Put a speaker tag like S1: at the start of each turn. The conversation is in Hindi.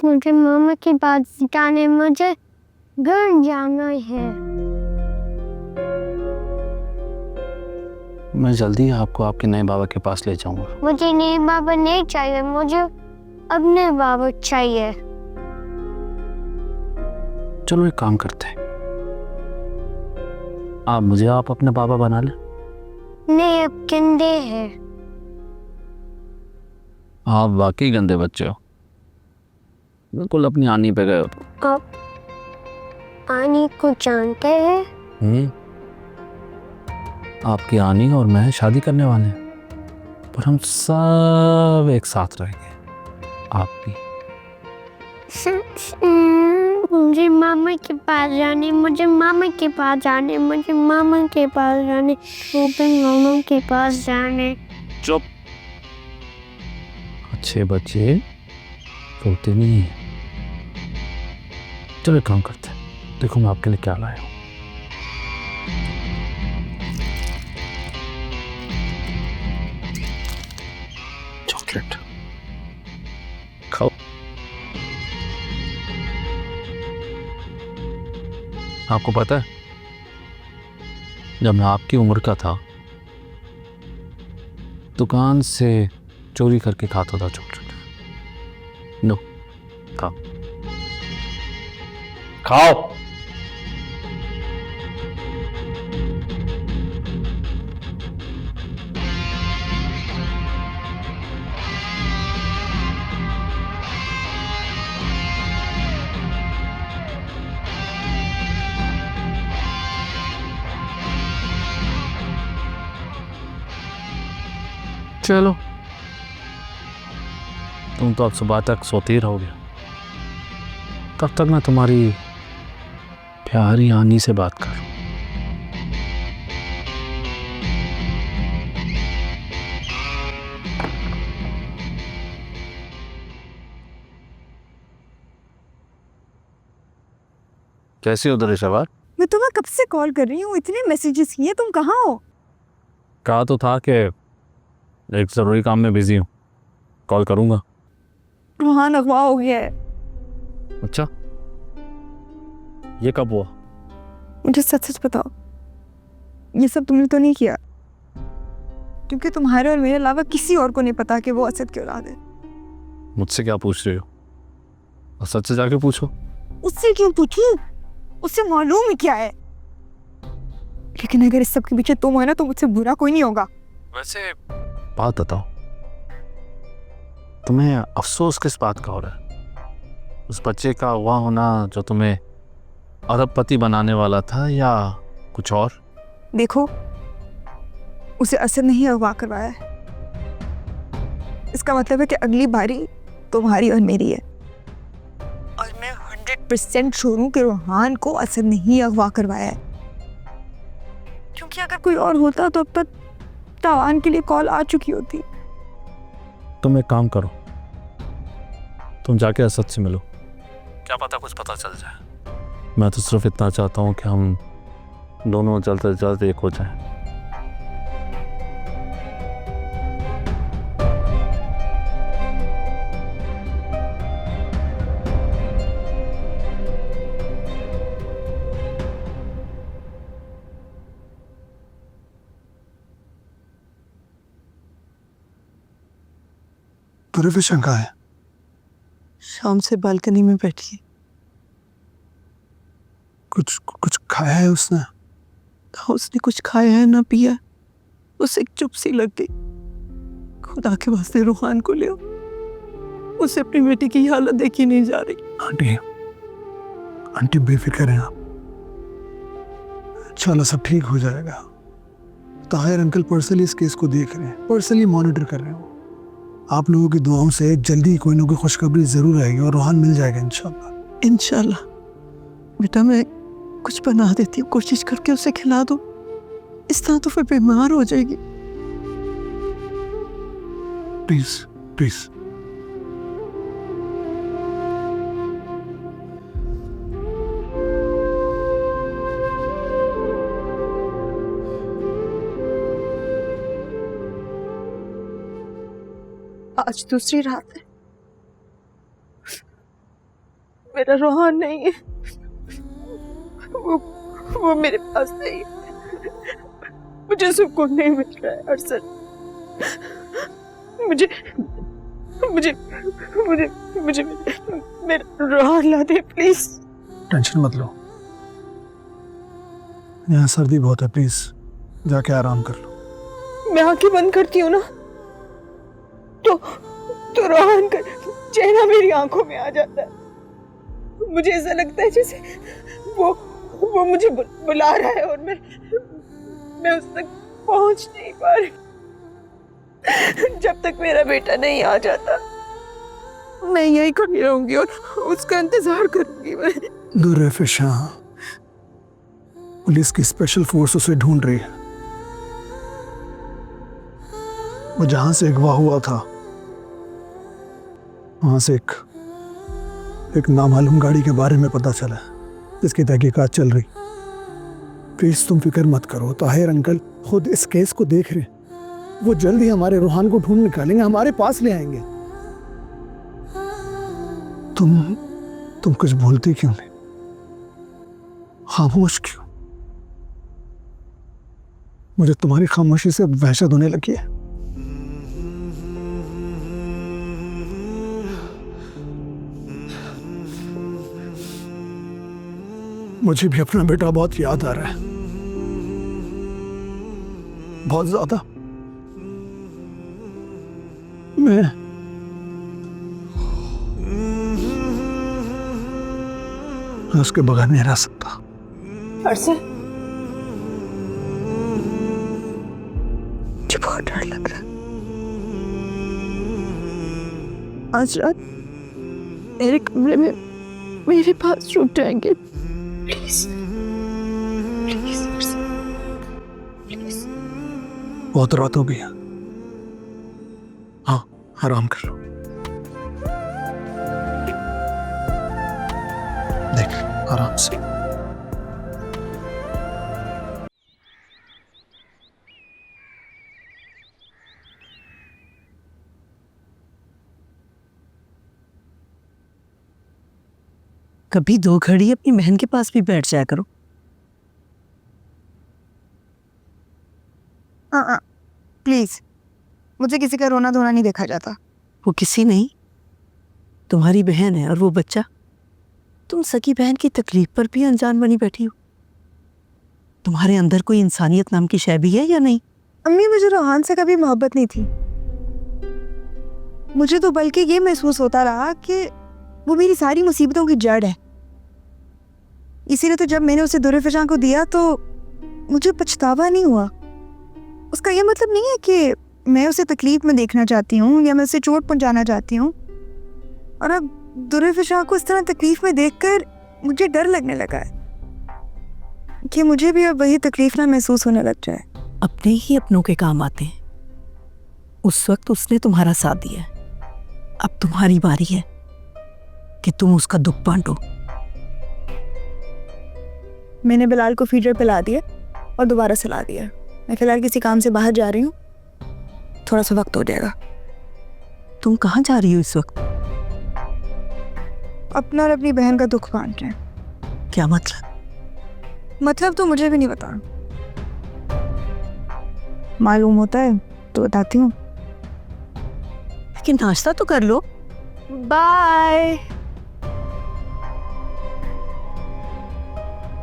S1: मुझे मामा के पास जाने, मुझे घर जाना है।
S2: मैं जल्दी आपको आपके नए बाबा के पास ले जाऊंगा।
S1: मुझे नए बाबा नहीं चाहिए, मुझे अपने बाबा चाहिए।
S2: चलो एक काम करते हैं, आप अपने बाबा बना ले।
S1: नहीं, अब गंदे हैं।
S2: आप वाकई गंदे बच्चे हो, बिल्कुल अपनी आनी पे गए हो।
S1: आप आनी को जानते हैं?
S2: आपकी आनी और मैं शादी करने वाले हैं, पर हम सब एक साथ रहेंगे। आप भी।
S1: मुझे मामा के पास जाने, मुझे मामा के पास जाने, मुझे मामा के पास जाने, मुझे मामा के पास जाने।
S2: चुप। अच्छे बच्चे रोते नहीं हैं। चलो एक काम करते हैं, देखो मैं आपके लिए क्या लाया हूँ। चॉकलेट खाओ। आपको पता है, जब मैं आपकी उम्र का था, दुकान से चोरी करके खाता था चॉकलेट। नो, खाओ खाओ। चलो, तुम तो अब सुबह तक सोते ही रहोगे, तब तक मैं तुम्हारी प्यारी आनी से बात करूं। कैसी हो दरिशा?
S3: मैं तुम्हें कब से कॉल कर रही हूँ, इतने मैसेजेस किए, तुम कहाँ हो?
S2: कहा तो था कि एक जरूरी काम में बिजी हूँ, कॉल करूंगा।
S3: रोहान अगवा हो गया है।
S2: अच्छा, ये कब हुआ?
S3: मुझे सच सच बताओ, ये सब तुमने तो नहीं किया? क्योंकि तुम्हारे और मेरे अलावा किसी और को नहीं पता कि वो असद की औलाद है।
S2: मुझसे क्या पूछ रहे हो? और सच से जाके पूछो।
S3: उससे क्यों पूछूं? उससे मालूम ही क्या है। लेकिन अगर इस सब के पीछे तुम हो ना, तो मुझसे बुरा कोई नहीं होगा।
S2: वैसे बात बताओ, तुम्हें अफसोस किस बात का हो रहा है? उस बच्चे का अगवा होना जो तुम्हें अरबपति बनाने वाला था, या कुछ और?
S3: देखो, उसे असद नहीं अगवा करवाया है। इसका मतलब है कि अगली बारी तुम्हारी और मेरी है। और मैं 100% श्योर हूं कि रोहान को असद नहीं अगवा करवाया है। क्योंकि अगर कोई और होता तो अब तक तावान के लिए कॉल आ चुकी होती।
S2: तुम एक काम करो, तुम जाके असद से मिलो, क्या पता कुछ पता चल जाए। मैं तो सिर्फ इतना चाहता हूँ कि हम दोनों जल्द से जल्द एक हो जाएं।
S4: पूर्विशन कहाँ है?
S3: शाम से बालकनी में बैठी है।
S4: कुछ खाया है उसने?
S3: उसने कुछ खाया है ना पिया, उसे एक चुप सी लग गई। खुदा के वास्ते रूहान को ले आओ, उसे अपनी बेटी की हालत देखी नहीं जा रही।
S4: आंटी बेफिक्र हैं आप, चलो सब ठीक हो जाएगा। ताहिर अंकल पर्सनली इस केस को देख रहे हैं, पर्सनली मॉनिटर कर रहे हैं। आप लोगों की दुआओं से जल्दी कोई ना कोई खुशखबरी जरूर आएगी और रोहान मिल जाएगा इंशाल्लाह।
S3: इंशाल्लाह। बेटा मैं कुछ बना देती हूँ, कोशिश करके उसे खिला दो, इस तरह तो फिर बीमार हो जाएगी।
S4: Please please.
S3: आज दूसरी रात है, मेरा रोहान नहीं है, वो मेरे पास नहीं है। मुझे सुकून नहीं मिल रहा है अरसद। मुझे मुझे मुझे मुझे मेरा रोहान ला दे प्लीज।
S4: टेंशन मत लो, यहाँ सर्दी बहुत है, प्लीज जाके आराम कर लो।
S3: मैं आंखें बंद करती हूँ ना तो रोहान का चेहरा मेरी आंखों में आ जाता है। मुझे ऐसा लगता है जैसे वो मुझे बुला रहा है और मैं उस तक पहुंच नहीं पा रही। जब तक मेरा बेटा नहीं आ जाता मैं यही खड़ी रहूंगी और उसका इंतजार करूंगी। मैं
S4: दुर्रफिश, हाँ, पुलिस की स्पेशल फोर्स उसे ढूंढ रही है। वो जहां से अगवा हुआ था वहां से एक नामालूम गाड़ी के बारे में पता चला, जिसकी तहकीकात चल रही। प्लीज तुम फिक्र मत करो, ताहिर अंकल खुद इस केस को देख रहे हैं। वो जल्द ही हमारे रूहान को ढूंढ निकालेंगे, हमारे पास ले आएंगे। तुम कुछ बोलती क्यों नहीं? खामोश क्यों? मुझे तुम्हारी खामोशी से वहशत होने लगी है। मुझे भी अपना बेटा बहुत याद आ रहा है, बहुत ज्यादा। मैं उसके बगैर नहीं रह सकता।
S3: अरसद, मुझे बहुत डर लग रहा है। आज रात मेरे कमरे में मेरे पास रुक जाएंगे प्लीज, प्लीज अरसद, प्लीज।
S4: बहुत रात हो गई है, हाँ आराम कर लो। देख आराम से।
S5: कभी 2 घड़ी अपनी बहन के पास भी बैठ जाया करो।
S3: प्लीज, मुझे किसी का रोना धोना नहीं देखा जाता।
S5: वो किसी नहीं, तुम्हारी बहन है और वो बच्चा। तुम सगी बहन की तकलीफ पर भी अनजान बनी बैठी हो। तुम्हारे अंदर कोई इंसानियत नाम की शय भी है या नहीं?
S3: अम्मी, मुझे रोहान से कभी मोहब्बत नहीं थी। मुझे तो बल्कि ये महसूस होता रहा कि वो मेरी सारी मुसीबतों की जड़ है। इसीलिए तो जब मैंने उसे दुर्रफिशा को दिया तो मुझे पछतावा नहीं हुआ। उसका ये मतलब नहीं है कि मैं उसे तकलीफ में देखना चाहती हूँ या मैं उसे चोट पहुंचाना चाहती हूँ। और अब दुर्रफिशा को इस तरह तकलीफ में देखकर मुझे डर लगने लगा है कि मुझे भी अब वही तकलीफ ना महसूस होने लग जाए।
S5: अपने ही अपनों के काम आते हैं। उस वक्त उसने तुम्हारा साथ दिया, अब तुम्हारी बारी है कि तुम उसका दुख बांटो।
S3: मैंने बिलाल को फीडर पिला दिया और दोबारा सुला दिया। मैं फिलहाल किसी काम से बाहर जा रही हूँ, थोड़ा सा वक्त हो जाएगा।
S5: तुम कहाँ जा रही हो इस वक्त?
S3: अपना और अपनी बहन का दुख बांट रहे।
S5: क्या मतलब?
S3: मतलब तो मुझे भी नहीं पता, मालूम होता है तो बताती हूँ।
S5: लेकिन नाश्ता तो कर लो।
S3: बाय।